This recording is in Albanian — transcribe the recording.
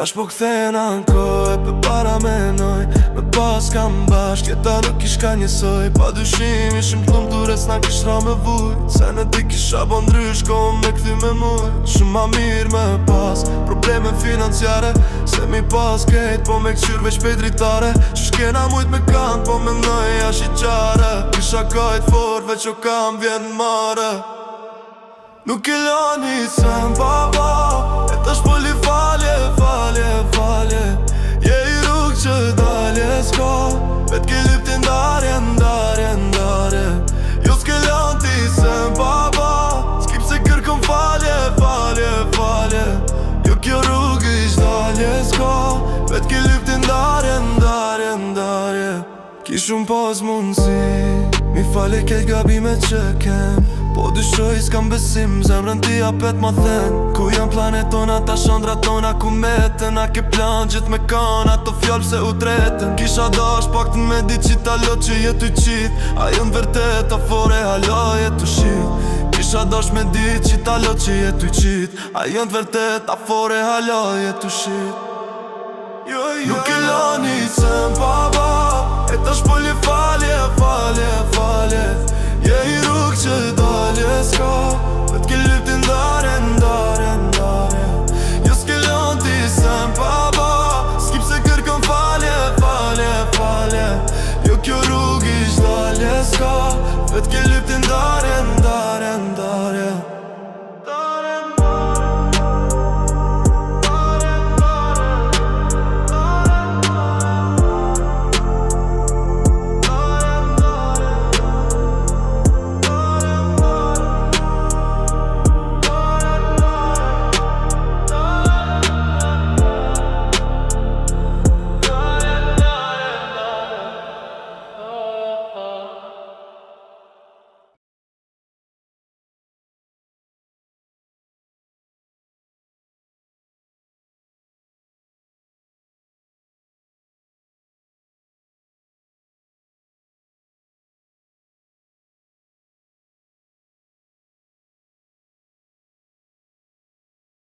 Tash po kthena n'koj, për para menoj me pas kam bashk, jeta nuk ish ka njësoj. Pa dyshim ishim t'lum t'ure s'na kish ra me vuj. Se në ti kisha bo ndrysh, kohë me këthy me muj. Shumë ma mirë me pas probleme financiare, se mi pas kejt, po me këqyr veç pej dritare. Që shkena mujt me kanë, po me mnoj ash i qare. Kisha kajt fort, veç o kam vjen mare. Nuk e lani sen baba, e tash po li falje, falje, falje. Je i rrug që dalje s'ka, vet ke lyp t'i ndarje, ndarje, ndarje. Jo s'ke lan ti sen baba, s'kip se kërkon falje, falje, falje. Jo kjo rrug ish dalje s'ka, vet ke lyp t'i ndarje, ndarje, ndarje. Kishun pas mundësi, mi falje kejt gabime që kem. Po dyshoj s'kam besim, zemrën ti apet ma then. Ku janë planet tona, ta shondra tona ku meten. A ke plan gjithë me kanë, ato fjallë pse u tretën. Kisha dash pak t'në me di qita lo që jetu i qit. A jën vërtet, a fore halo jetu shit. Kisha dash me di qita lo që jetu i qit. A jën vërtet, a fore halo jetu shit. Nuk e lani sen baba, e tash po li falje, falje, falje. Je i rrug që dalje s'ka,